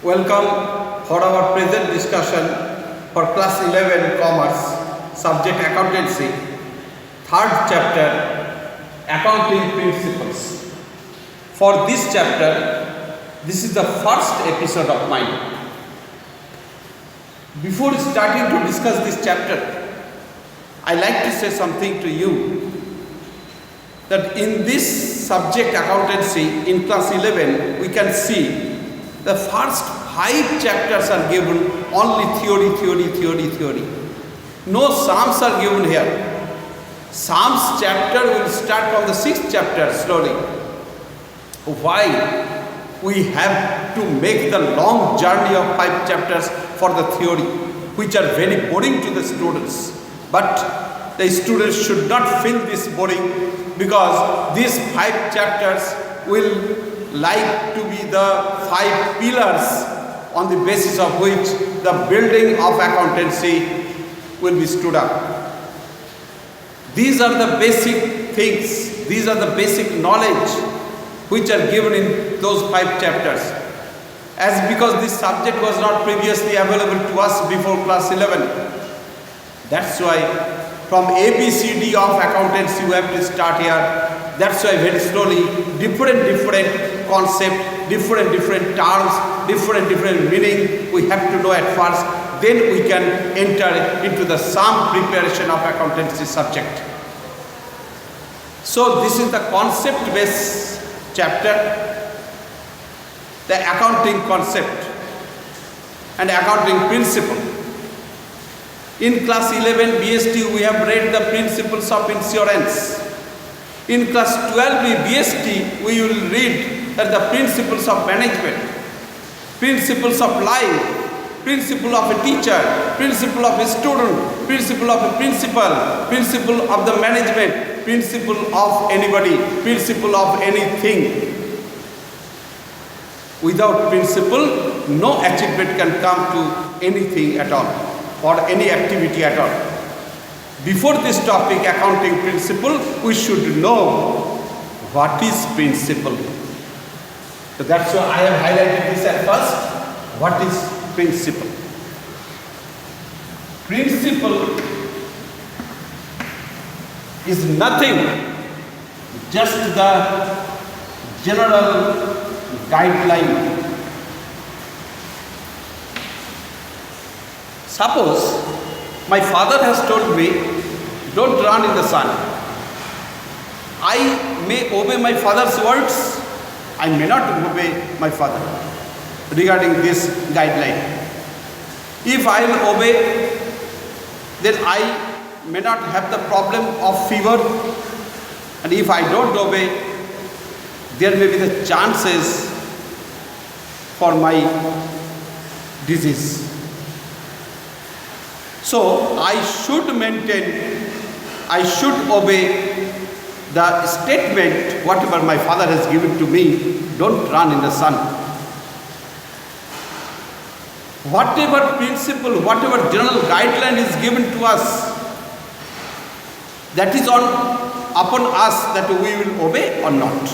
Welcome for our present discussion for class 11 commerce subject accountancy, third chapter accounting principles. For this chapter, this is the first episode of mine. Before starting to discuss this chapter, I like to say something to you that in this subject accountancy in class 11 we can see the first 5 chapters are given only theory. No sums are given here. Sums chapter will start from the 6th chapter slowly. Why? We have to make the long journey of 5 chapters for the theory, which are very boring to the students. But the students should not feel this boring, because these 5 chapters will like to be the 5 pillars on the basis of which the building of accountancy will be stood up. These are the basic things, these are the basic knowledge which are given in those 5 chapters. As because this subject was not previously available to us before class 11, that's why from ABCD of accountancy we have to start here. That's why very slowly different concept, different terms, different meaning we have to know at first. Then we can enter into the sum preparation of accountancy subject. So this is the concept based chapter, the accounting concept and accounting principle. In class 11 BST we have read the principles of insurance. In class 12 BST we will read that the principles of management, principles of life, principle of a teacher, principle of a student, principle of a principle of the management, principle of anybody, principle of anything. Without principle, no achievement can come to anything at all or any activity at all. Before this topic, accounting principle, we should know what is principle. So that's why I have highlighted this at first. What is principle? Principle is nothing, just the general guideline. Suppose my father has told me, don't run in the sun. I may obey my father's words, I may not obey my father regarding this guideline. If I will obey, then I may not have the problem of fever, and if I don't obey, there may be the chances for my disease. So I should maintain, I should obey the statement, whatever my father has given to me, don't run in the sun. Whatever principle, whatever general guideline is given to us, that is upon us that we will obey or not.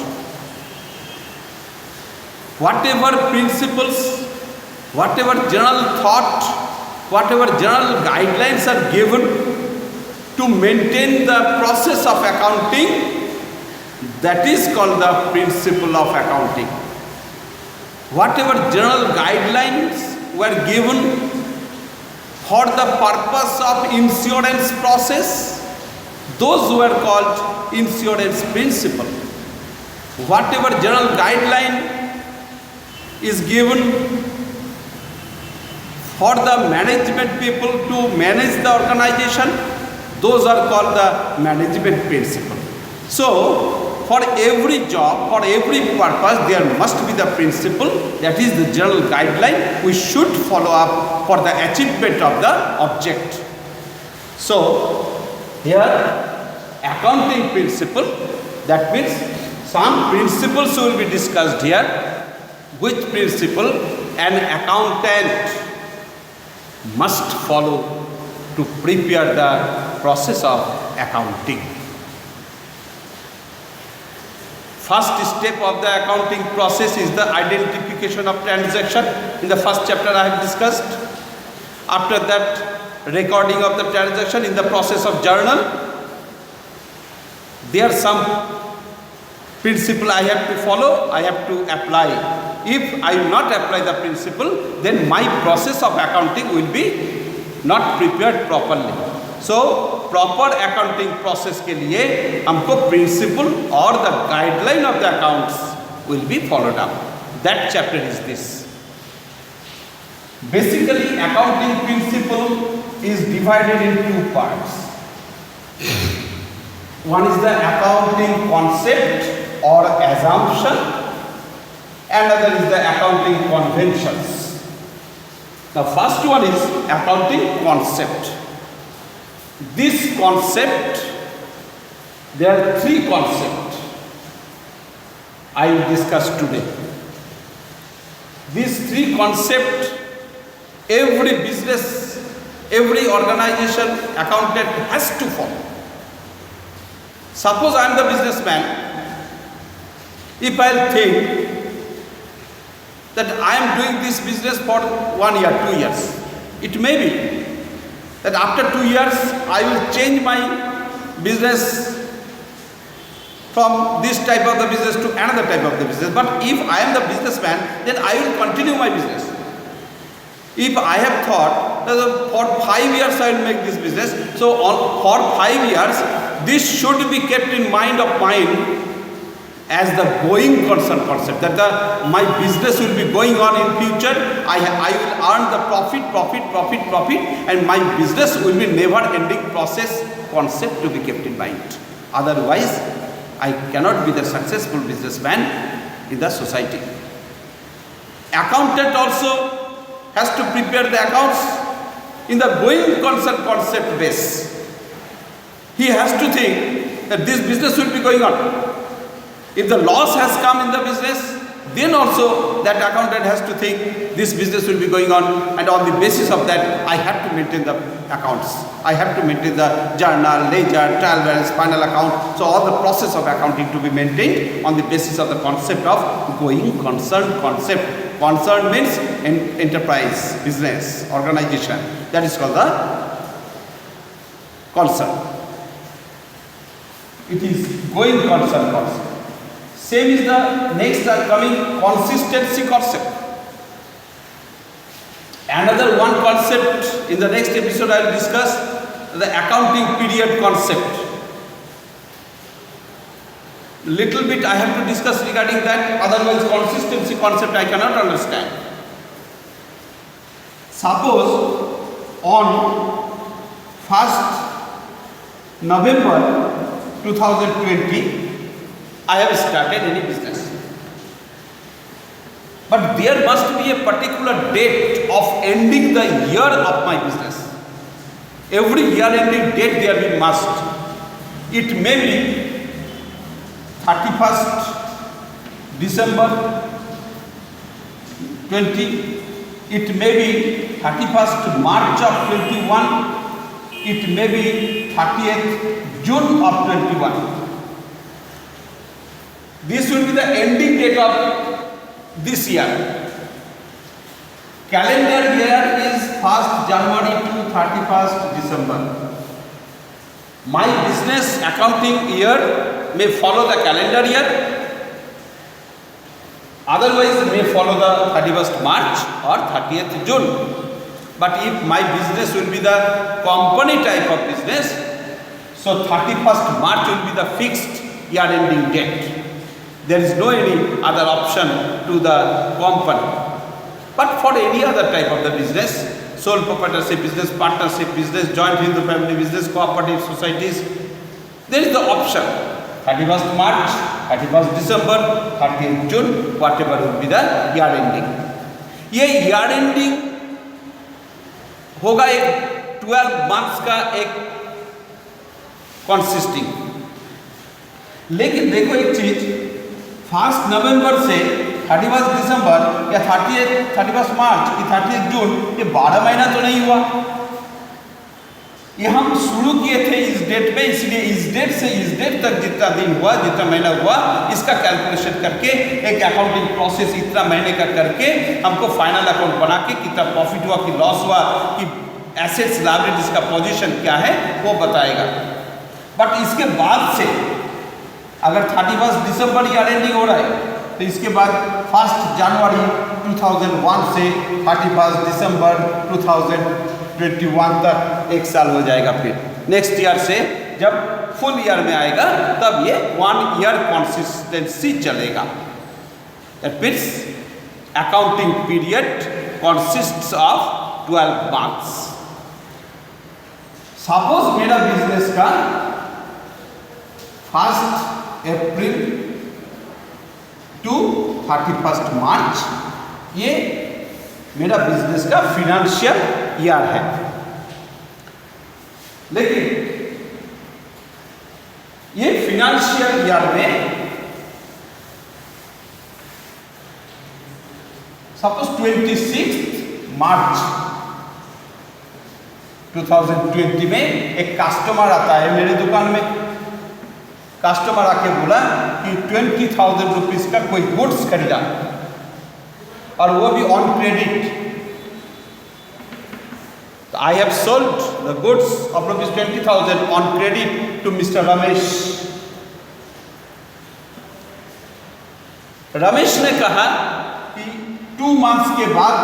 Whatever principles, whatever general thought, whatever general guidelines are given to maintain the process of accounting, that is called the principle of accounting. Whatever general guidelines were given for the purpose of insurance process, those were called insurance principle. Whatever general guideline is given for the management people to manage the organization, those are called the management principle. So, for every job, for every purpose, there must be the principle, that is the general guideline we should follow up for the achievement of the object. So, here accounting principle, that means some principles will be discussed here. Which principle an accountant must follow to prepare the process of accounting. First step of the accounting process is the identification of transaction. In the first chapter I have discussed. After that, recording of the transaction in the process of journal. There are some principle I have to follow, I have to apply. If I will not apply the principle, then my process of accounting will be not prepared properly. So proper accounting process के लिए हमको principle or the guideline of the accounts will be followed up. That chapter is this. Basically, accounting principle is divided in two parts. One is the accounting concept or assumption, and another is the accounting conventions. The first one is accounting concept. This concept, there are three concepts I will discuss today. These three concepts, every business, every organization, accountant has to follow. Suppose I am the businessman, if I will think that I am doing this business for 1 year, 2 years, it may be that after 2 years I will change my business from this type of the business to another type of the business. But if I am the businessman, then I will continue my business. If I have thought that for 5 years I will make this business, so for 5 years this should be kept in mind of mine as the going concern concept, that my business will be going on in future. I will earn the profit, and my business will be never ending process concept to be kept in mind. Otherwise, I cannot be the successful businessman in the society. Accountant also has to prepare the accounts in the going concern concept base. He has to think that this business will be going on. If the loss has come in the business, then also that accountant has to think this business will be going on, and on the basis of that I have to maintain the accounts. I have to maintain the journal, ledger, trial balance, final account. So all the process of accounting to be maintained on the basis of the concept of going concern concept. Concern means enterprise, business, organization. That is called the concern. It is going concern concept. Same is the next coming consistency concept. Another one concept in the next episode I will discuss, the accounting period concept. Little bit I have to discuss regarding that, otherwise consistency concept I cannot understand. Suppose on 1st November 2020 I have started any business, but there must be a particular date of ending the year of my business. Every year ending date there be must. It may be 31st December 20, it may be 31st March of 21, it may be 30th June of 21. This will be the ending date of this year. Calendar year is 1st January to 31st December. My business accounting year may follow the calendar year, otherwise may follow the 31st March or 30th June. But if my business will be the company type of business, so 31st March will be the fixed year ending date. There is no any other option to the company. But for any other type of the business, sole proprietorship business, partnership business, joint Hindu family business, cooperative societies, there is the option 31st March, 31st December, 30th June, whatever will be the year ending. ये year ending होगा एक 12 months का एक consisting. लेकिन देखो एक चीज, 1st नवंबर से 31st दिसंबर या 31st मार्च या 30th जून, ये 12 महीना तो नहीं हुआ. ये हम शुरू किए थे इस डेट में, इसलिए इस डेट से इस डेट तक जितना दिन हुआ, जितना महीना हुआ, इसका कैलकुलेशन करके एक अकाउंटिंग प्रोसेस इतना महीने का करके हमको फाइनल अकाउंट बना के कितना प्रॉफिट हुआ, कि लॉस हुआ, कि एसेट्स लायबिलिटीज का पोजीशन क्या है वो बताएगा। बट इसके बाद से अगर 31 दिसंबर ईयर एंडिंग हो रहा है तो इसके बाद 1 जनवरी 2001 से 31 दिसंबर 2021 तक एक साल हो जाएगा। फिर नेक्स्ट ईयर से जब फुल ईयर में आएगा तब ये 1 ईयर कंसिस्टेंसी चलेगा। That means accounting period consists of 12 months. Suppose मेरा बिजनेस का 1 अप्रैल टू 31 मार्च ये मेरा बिजनेस का फिनेंशियल ईयर है। लेकिन ये फिनेंशियल ईयर में सपोज 26 मार्च 2020 में एक कस्टमर आता है मेरे दुकान में। कस्टमर आके बोला कि 20,000 रुपीज का कोई गुड्स खरीदा और वो भी on credit. I have sold the goods of rupees 20,000 on credit to Mr. Ramesh. Ramesh ने कहा कि 2 मंथ्स के बाद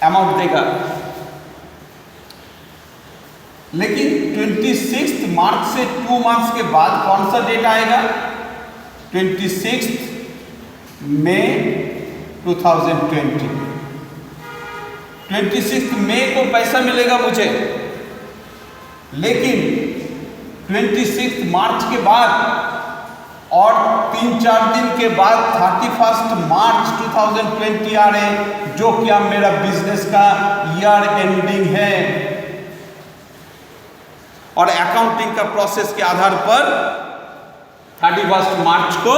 अमाउंट देगा, लेकिन 26 मार्च से 2 मंथ्स के बाद कौन सा डेट आएगा? 26 मई 2020। 26 मई को पैसा मिलेगा मुझे, लेकिन 26 मार्च के बाद और 3-4 दिन के बाद 31 मार्च 2020 आ रहे, जो क्या मेरा बिजनेस का ईयर एंडिंग है। और अकाउंटिंग का प्रोसेस के आधार पर 31 मार्च को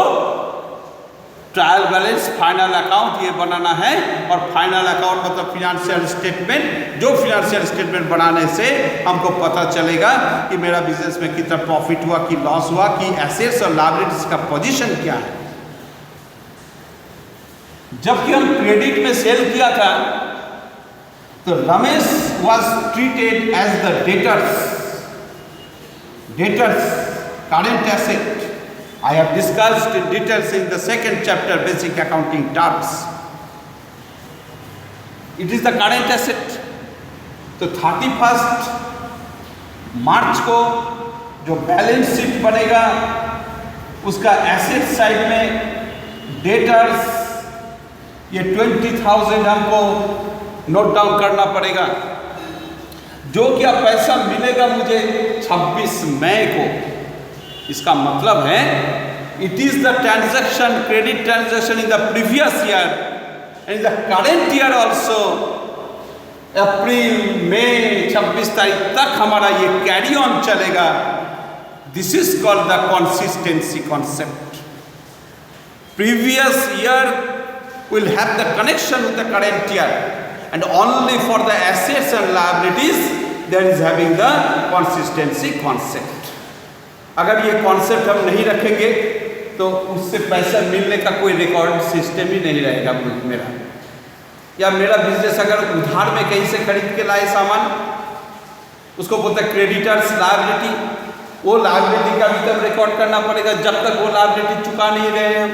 ट्रायल बैलेंस फाइनल अकाउंट ये बनाना है। और फाइनल अकाउंट मतलब फिनेंशियल स्टेटमेंट, जो फिनेंशियल स्टेटमेंट बनाने से हमको पता चलेगा कि मेरा बिजनेस में कितना प्रॉफिट हुआ, कि लॉस हुआ, कि एसेट्स और लायबिलिटीज का पोजीशन क्या है। जबकि हम क्रेडिट में सेल किया था तो Ramesh was treated as the debtors current asset. I have discussed in details in the second chapter basic accounting terms. It is the current asset. तो 31 मार्च को जो बैलेंस शीट बनेगा उसका एसेट साइड में डेटर्स ये 20,000 हमको नोट डाउन करना पड़ेगा। जो क्या पैसा मिलेगा मुझे 26 मई को, इसका मतलब है it is the transaction, credit transaction in the previous year and the current year also. अप्रैल मई 26 तारीख तक हमारा ये कैरी ऑन चलेगा। This is called the consistency concept. Previous year will have the connection with the current year and only for the assets and liabilities there is having the consistency concept. अगर ये concept हम नहीं रखेंगे तो उससे पैसा मिलने का कोई रिकॉर्ड सिस्टम ही नहीं रहेगा मेरा। या मेरा बिजनेस अगर उधार में कहीं से खरीद के लाए सामान, उसको बोलते हैं क्रेडिटर्स लायबिलिटी, वो लायबिलिटी का भी तब रिकॉर्ड करना पड़ेगा जब तक वो लायबिलिटी चुका नहीं रहे हम।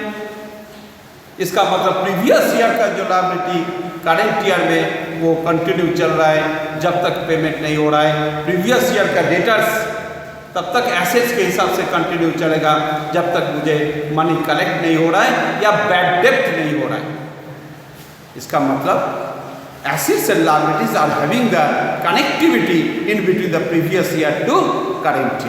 इसका मतलब प्रीवियस ईयर का जो लायबिलिटी करेंट ईयर में वो कंटिन्यू चल रहा है जब तक पेमेंट नहीं हो रहा है। प्रीवियस ईयर का डेटर्स तब तक एसेट्स के हिसाब से कंटिन्यू चलेगा जब तक मुझे मनी कलेक्ट नहीं हो रहा है या बैड डेप्ट नहीं हो रहा है। इसका मतलब assets and liabilities are having the connectivity in between the previous year to current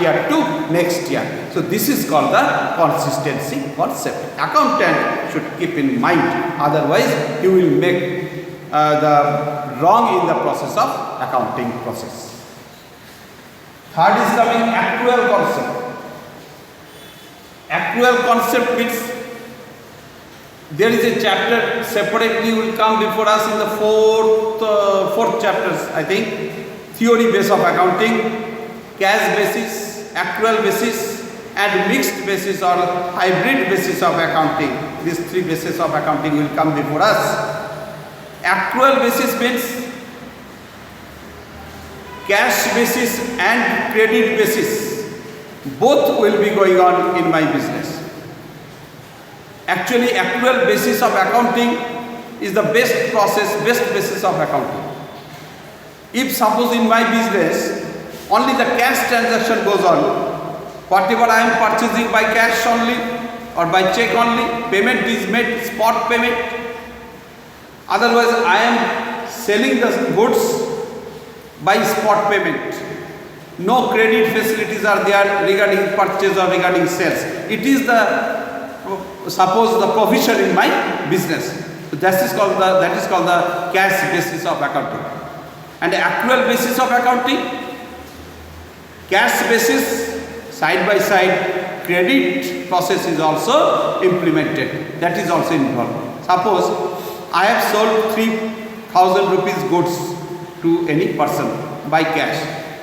year to next year. So this is called the consistency concept. Accountant should keep in mind, otherwise he will make the wrong in the process of accounting process. Third is coming accrual concept. Accrual concept means there is a chapter separately will come before us in the fourth chapters, I think theory base of accounting, cash basis, accrual basis, and mixed basis or hybrid basis of accounting. These three bases of accounting will come before us. Accrual basis means cash basis and credit basis. Both will be going on in my business. Actually, accrual basis of accounting is the best process, best basis of accounting. If suppose in my business only the cash transaction goes on, whatever I am purchasing by cash only or by check only, payment is made spot payment. Otherwise, I am selling the goods by spot payment. No credit facilities are there regarding purchase or regarding sales. It is the suppose the provision in my business. So that is called the cash basis of accounting. And the accrual basis of accounting, cash basis side by side, credit process is also implemented. That is also involved. Suppose I have sold 3,000 rupees goods to any person by cash.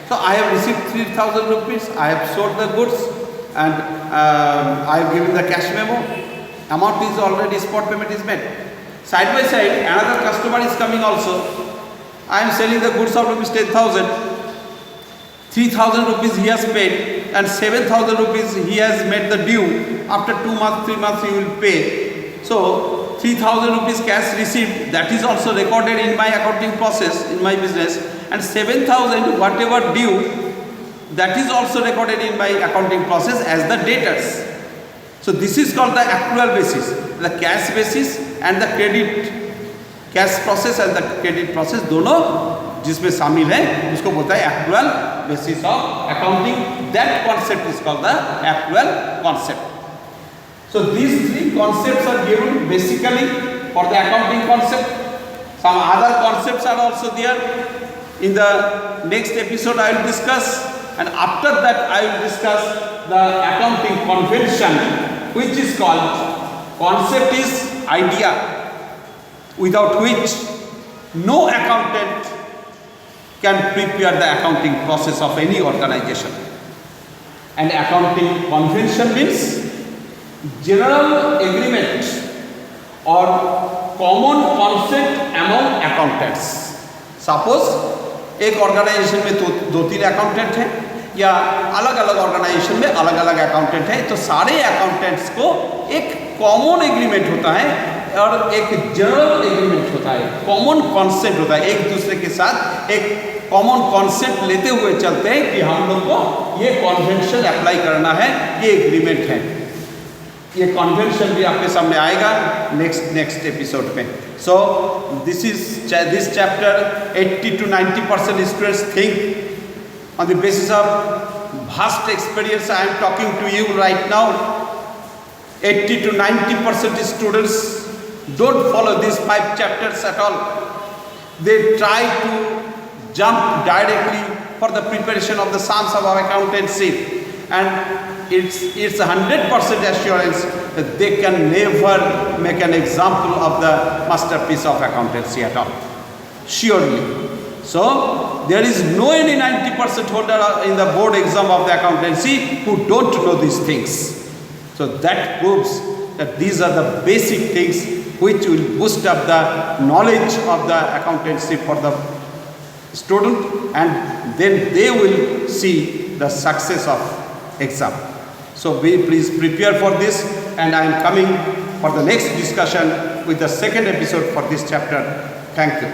So I have received 3,000 rupees, I have sold the goods and I have given the cash memo. Amount is already, spot payment is made. Side by side, another customer is coming also. I am selling the goods of rupees 10,000. 3,000 rupees he has paid and 7,000 rupees he has made the due. After 2 months, 3 months he will pay. So 3,000 rupees cash received, that is also recorded in my accounting process in my business, and 7,000 whatever due, that is also recorded in my accounting process as the debtors. So this is called the accrual basis, the cash basis and the credit, cash process and the credit process दोनों जिसमें शामिल है उसको बोलता है accrual basis of accounting. That concept is called the accrual concept. So these three concepts are given basically for the accounting concept. Some other concepts are also there. In the next episode I will discuss, and after that I will discuss the accounting convention, which is called, concept is idea, without which no accountant can prepare the accounting process of any organization. And accounting convention means general agreement or common concept among accountants. Suppose एक organisation में दो तीन accountant हैं या अलग अलग organisation में अलग अलग अकाउंटेंट हैं, तो सारे अकाउंटेंट्स को एक कॉमन एग्रीमेंट होता है और एक जनरल एग्रीमेंट होता है, कॉमन कॉन्सेप्ट होता है. एक दूसरे के साथ एक कॉमन कॉन्सेप्ट लेते हुए चलते हैं कि हम लोग को ये कॉन्वेंशन अप्लाई करना है, ये एग्रीमेंट है. ये कॉन्वेंशन भी आपके सामने आएगा नेक्स्ट एपिसोड में. So this chapter 80 to 90% students think on the basis of vast experience I am talking to you right now. 80 to 90% students don't follow these 5 chapters at all. They try to jump directly for the preparation of the sums of accountancy, and it's 100% assurance that they can never make an example of the masterpiece of accountancy at all. Surely. So there is no any 90% holder in the board exam of the accountancy who don't know these things. So that proves that these are the basic things which will boost up the knowledge of the accountancy for the student, and then they will see the success of exam. So please prepare for this, and I am coming for the next discussion with the second episode for this chapter. Thank you.